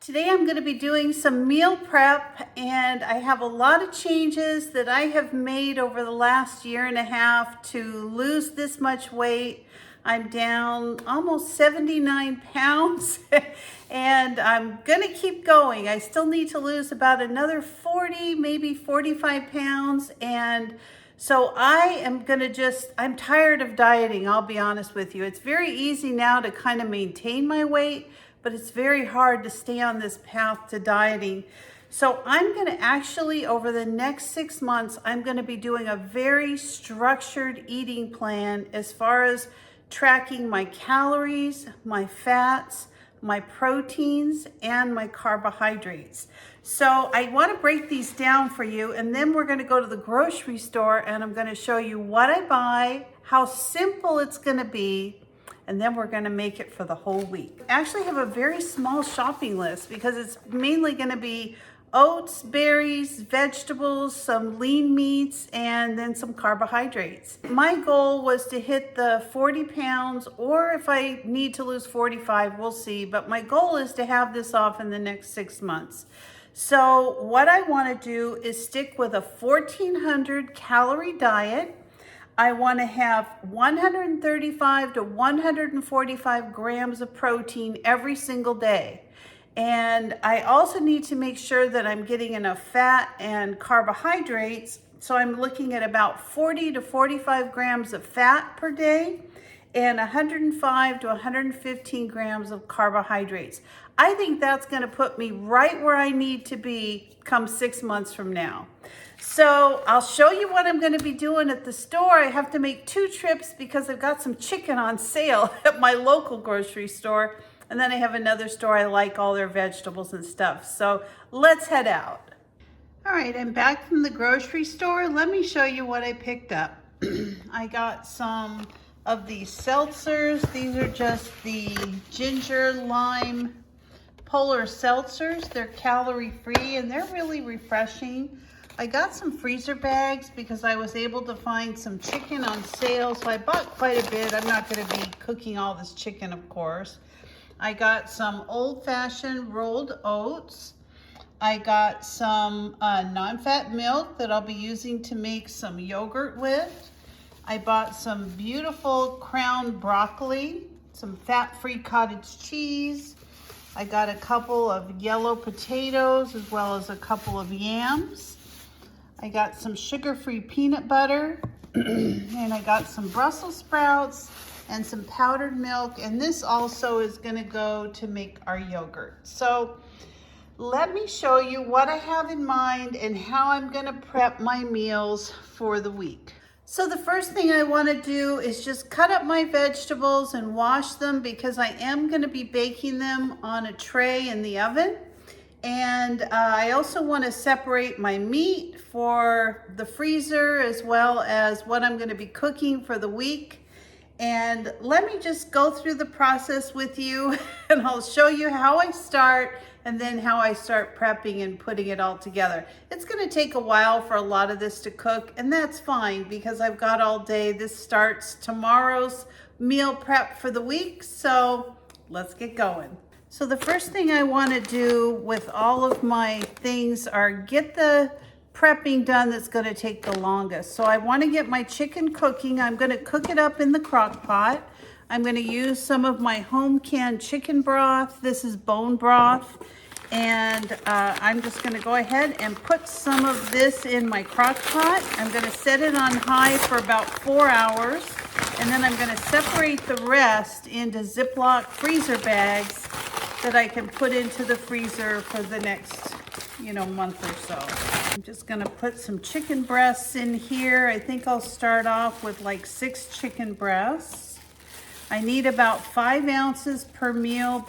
Today I'm going to be doing some meal prep, and I have a lot of changes that I have made over the last year and a half to lose this much weight. I'm down almost 79 pounds and I'm going to keep going. I still need to lose about another 40, maybe 45 pounds. And so I'm tired of dieting, I'll be honest with you. It's very easy now to kind of maintain my weight, but it's very hard to stay on this path to dieting. So I'm going to actually, over the next 6 months, I'm going to be doing a very structured eating plan as far as tracking my calories, my fats, my proteins, and my carbohydrates. So I want to break these down for you, and then we're going to go to the grocery store and I'm going to show you what I buy, how simple it's going to be, and then we're gonna make it for the whole week. I actually have a very small shopping list because it's mainly gonna be oats, berries, vegetables, some lean meats, and then some carbohydrates. My goal was to hit the 40 pounds, or if I need to lose 45, we'll see, but my goal is to have this off in the next 6 months. So what I wanna do is stick with a 1,400 calorie diet. I want to have 135 to 145 grams of protein every single day. And I also need to make sure that I'm getting enough fat and carbohydrates. So I'm looking at about 40 to 45 grams of fat per day and 105 to 115 grams of carbohydrates. I think that's going to put me right where I need to be come 6 months from now. So I'll show you what I'm going to be doing at the store. I have to make 2 trips because I've got some chicken on sale at my local grocery store. And then I have another store I like all their vegetables and stuff. So let's head out. All right, I'm back from the grocery store. Let me show you what I picked up. I got some of these seltzers. These are just the ginger lime polar seltzers. They're calorie free and they're really refreshing. I got some freezer bags because I was able to find some chicken on sale, so I bought quite a bit. I'm not going to be cooking all this chicken, of course. I got some old-fashioned rolled oats. I got some non-fat milk that I'll be using to make some yogurt with. I bought some beautiful crown broccoli, some fat-free cottage cheese. I got a couple of yellow potatoes as well as a couple of yams. I got some sugar-free peanut butter and I got some Brussels sprouts and some powdered milk, and this also is going to go to make our yogurt. So let me show you what I have in mind and how I'm going to prep my meals for the week. So the first thing I want to do is just cut up my vegetables and wash them because I am going to be baking them on a tray in the oven. And I also want to separate my meat for the freezer as well as what I'm going to be cooking for the week. And let me just go through the process with you and I'll show you how I start and then how I start prepping and putting it all together. It's going to take a while for a lot of this to cook, and that's fine because I've got all day. This starts tomorrow's meal prep for the week, so let's get going. So the first thing I want to do with all of my things are get the prepping done that's going to take the longest. So I want to get my chicken cooking. I'm going to cook it up in the crock pot. I'm going to use some of my home canned chicken broth. This is bone broth. And I'm just going to go ahead and put some of this in my crock pot. I'm going to set it on high for about 4 hours. And then I'm going to separate the rest into Ziploc freezer bags that I can put into the freezer for the next, month or so. I'm just gonna put some chicken breasts in here. I think I'll start off with like 6 chicken breasts. I need about 5 ounces per meal.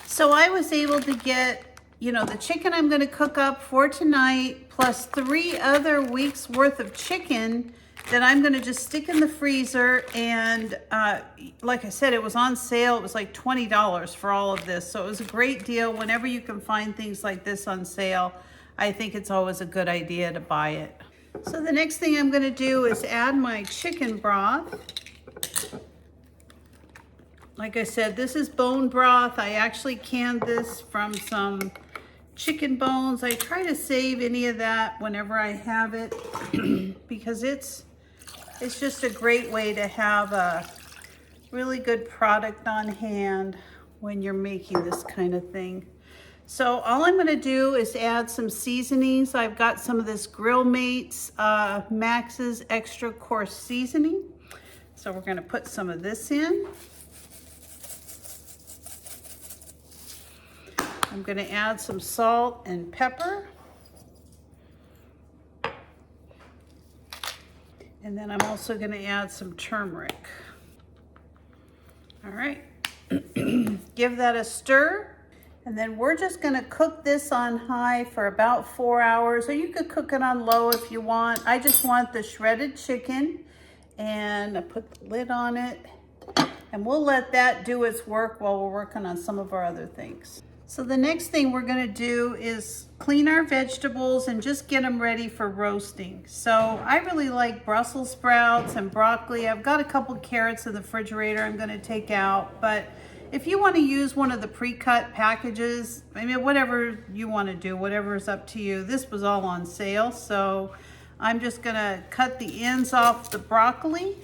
So I was able to get, the chicken I'm gonna cook up for tonight, plus 3 other weeks worth of chicken that I'm going to just stick in the freezer. And like I said, it was on sale. It was like $20 for all of this. So it was a great deal. Whenever you can find things like this on sale, I think it's always a good idea to buy it. So the next thing I'm going to do is add my chicken broth. Like I said, this is bone broth. I actually canned this from some chicken bones. I try to save any of that whenever I have it because it's just a great way to have a really good product on hand when you're making this kind of thing. So all I'm gonna do is add some seasonings. I've got some of this Grill Mates Max's Extra Coarse Seasoning. So we're gonna put some of this in. I'm gonna add some salt and pepper. And then I'm also gonna add some turmeric. All right, give that a stir. And then we're just gonna cook this on high for about 4 hours, or you could cook it on low if you want. I just want the shredded chicken, and I put the lid on it, and we'll let that do its work while we're working on some of our other things. So the next thing we're gonna do is clean our vegetables and just get them ready for roasting. So I really like Brussels sprouts and broccoli. I've got a couple carrots in the refrigerator I'm gonna take out, but if you wanna use one of the pre-cut packages, I mean, whatever you wanna do, whatever is up to you. This was all on sale, so I'm just gonna cut the ends off the broccoli.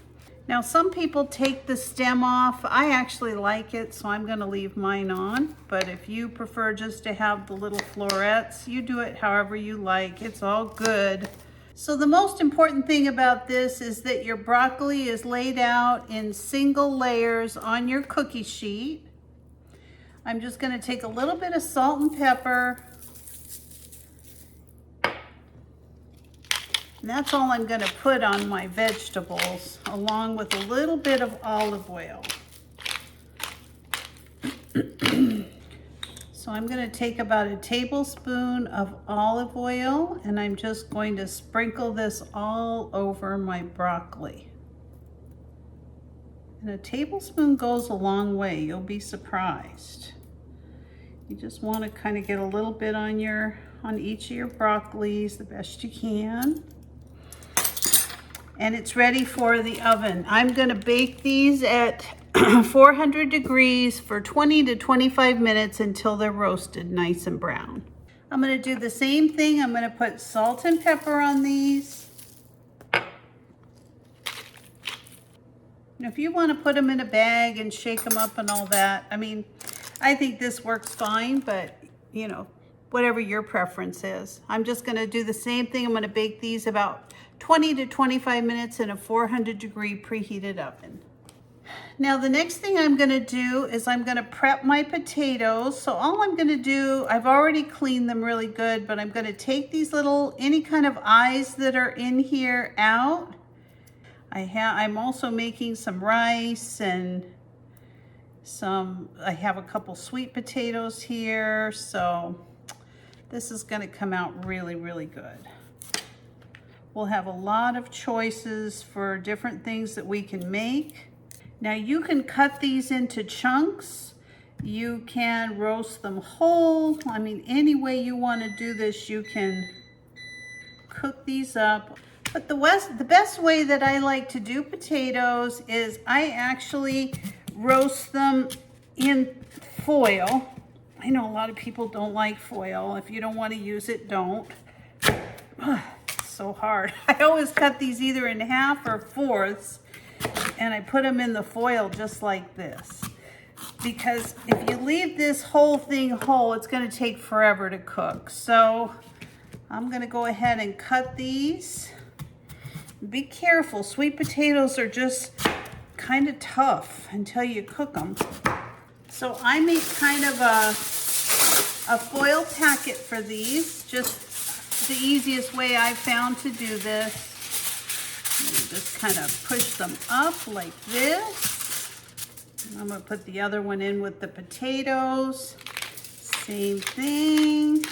Now, some people take the stem off. I actually like it, so I'm gonna leave mine on. But if you prefer just to have the little florets, you do it however you like. It's all good. So the most important thing about this is that your broccoli is laid out in single layers on your cookie sheet. I'm just gonna take a little bit of salt and pepper. And that's all I'm gonna put on my vegetables, along with a little bit of olive oil. So I'm gonna take about a tablespoon of olive oil, and I'm just going to sprinkle this all over my broccoli. And a tablespoon goes a long way, you'll be surprised. You just wanna kind of get a little bit on each of your broccolis the best you can. And it's ready for the oven. I'm gonna bake these at 400 degrees for 20 to 25 minutes until they're roasted nice and brown. I'm gonna do the same thing. I'm gonna put salt and pepper on these. And if you wanna put them in a bag and shake them up and all that, I mean, I think this works fine, but you know, whatever your preference is. I'm just gonna do the same thing. I'm gonna bake these about 20 to 25 minutes in a 400 degree preheated oven. Now the next thing I'm gonna do is I'm gonna prep my potatoes. So all I'm gonna do, I've already cleaned them really good, but I'm gonna take these little, any kind of eyes that are in here out. I'm also making some rice and I have a couple sweet potatoes here. So this is gonna come out really, really good. We'll have a lot of choices for different things that we can make. Now you can cut these into chunks. You can roast them whole. I mean, any way you want to do this, you can cook these up. But the best way that I like to do potatoes is I actually roast them in foil. I know a lot of people don't like foil. If you don't want to use it, don't. So hard. I always cut these either in half or fourths, and I put them in the foil just like this. Because if you leave this whole thing whole, it's going to take forever to cook. So I'm going to go ahead and cut these. Be careful. Sweet potatoes are just kind of tough until you cook them. So I make kind of a foil packet for these, just the easiest way I've found to do this. Just kind of push them up like this. And I'm gonna put the other one in with the potatoes. Same thing. A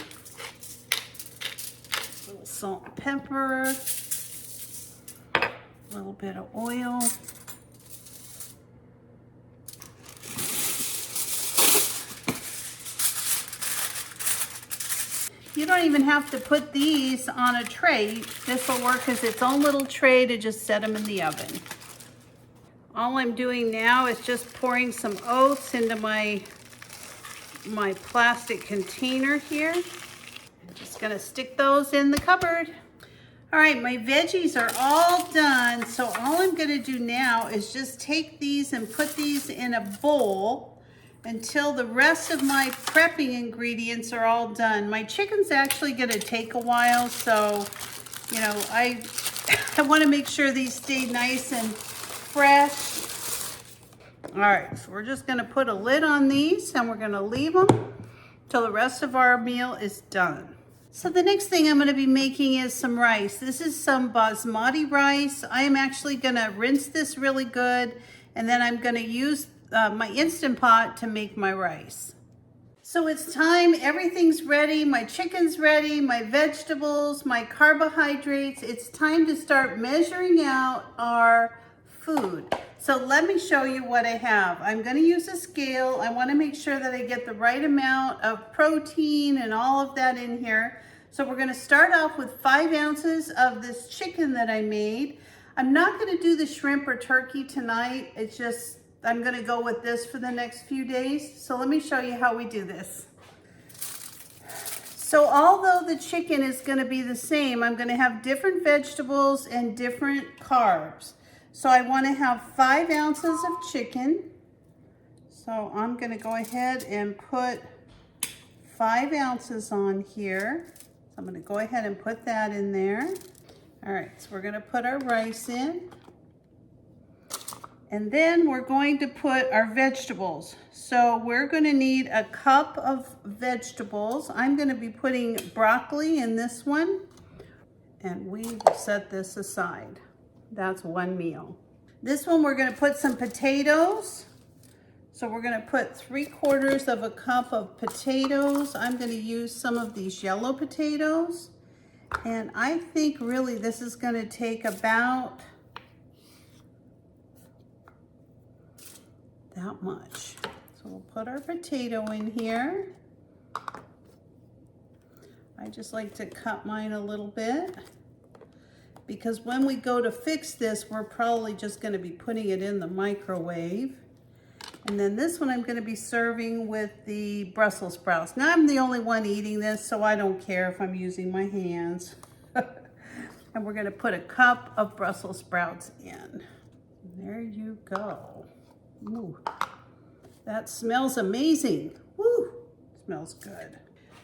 little salt and pepper. A little bit of oil. You don't even have to put these on a tray. This will work as its own little tray to just set them in the oven. all I'm doing now is just pouring some oats into my plastic container here. I'm just gonna stick those in the cupboard. All right, my veggies are all done. So all I'm gonna do now is just take these and put these in a bowl until the rest of my prepping ingredients are all done. My chicken's actually gonna take a while, so you know, I wanna make sure these stay nice and fresh. All right, so we're just gonna put a lid on these and we're gonna leave them till the rest of our meal is done. So the next thing I'm gonna be making is some rice. This is some basmati rice. I am actually gonna rinse this really good, and then I'm gonna use my Instant Pot to make my rice. So it's time, everything's ready. My chicken's ready, my vegetables, my carbohydrates. It's time to start measuring out our food. So let me show you what I have. I'm gonna use a scale. I wanna make sure that I get the right amount of protein and all of that in here. So we're gonna start off with 5 ounces of this chicken that I made. I'm not gonna do the shrimp or turkey tonight. It's just, I'm gonna go with this for the next few days. So let me show you how we do this. So although the chicken is gonna be the same, I'm gonna have different vegetables and different carbs. So I wanna have 5 ounces of chicken. So I'm gonna go ahead and put 5 ounces on here. I'm gonna go ahead and put that in there. All right, so we're gonna put our rice in. And then we're going to put our vegetables. So we're gonna need a cup of vegetables. I'm gonna be putting broccoli in this one. And we will set this aside. That's one meal. This one we're gonna put some potatoes. So we're gonna put 3/4 of a cup of potatoes. I'm gonna use some of these yellow potatoes. And I think really this is gonna take about that much. So we'll put our potato in here. I just like to cut mine a little bit, because when we go to fix this, we're probably just gonna be putting it in the microwave. And then this one I'm gonna be serving with the Brussels sprouts. Now I'm the only one eating this, so I don't care if I'm using my hands. And we're gonna put a cup of Brussels sprouts in. There you go. Ooh, that smells amazing. Woo, smells good.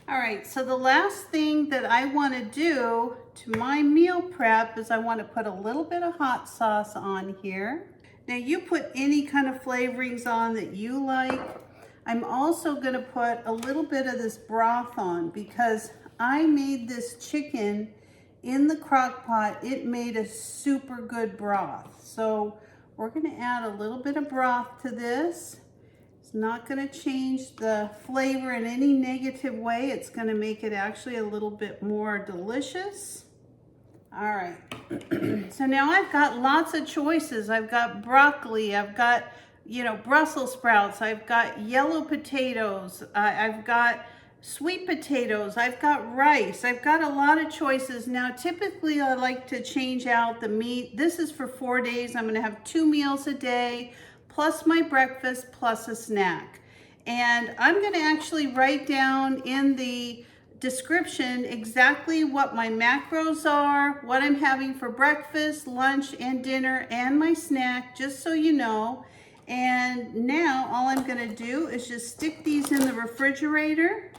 All right, so the last thing that I wanna do to my meal prep is I wanna put a little bit of hot sauce on here. Now you put any kind of flavorings on that you like. I'm also gonna put a little bit of this broth on because I made this chicken in the crock pot. It made a super good broth. So we're gonna add a little bit of broth to this. It's not gonna change the flavor in any negative way. It's gonna make it actually a little bit more delicious. All right, so now I've got lots of choices. I've got broccoli, I've got, you know, Brussels sprouts, I've got yellow potatoes, I've got sweet potatoes, I've got rice, I've got a lot of choices. Now, typically I like to change out the meat. This is for 4 days. I'm gonna have 2 meals a day, plus my breakfast, plus a snack. And I'm gonna actually write down in the description exactly what my macros are, what I'm having for breakfast, lunch, and dinner, and my snack, just so you know. And now all I'm gonna do is just stick these in the refrigerator.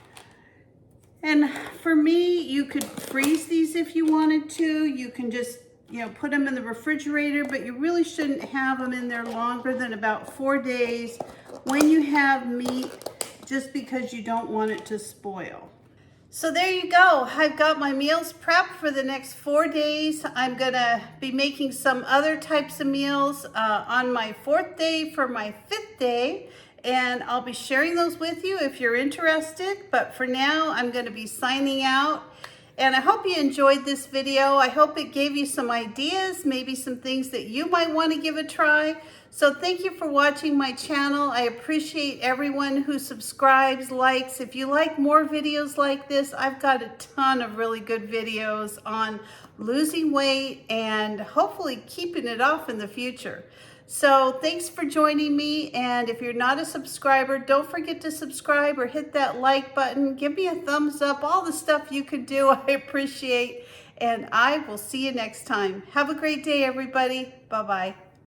And for me, you could freeze these if you wanted to. You can just, you know, put them in the refrigerator, but you really shouldn't have them in there longer than about 4 days when you have meat, just because you don't want it to spoil. So there you go. I've got my meals prepped for the next 4 days. I'm gonna be making some other types of meals on my 4th day for my 5th day, and I'll be sharing those with you if you're interested. But for now, I'm gonna be signing out. And I hope you enjoyed this video. I hope it gave you some ideas, maybe some things that you might want to give a try. So thank you for watching my channel. I appreciate everyone who subscribes, likes. If you like more videos like this, I've got a ton of really good videos on losing weight and hopefully keeping it off in the future. So thanks for joining me. And if you're not a subscriber, don't forget to subscribe or hit that like button. Give me a thumbs up, all the stuff you can do. I appreciate. And I will see you next time. Have a great day, everybody. Bye-bye.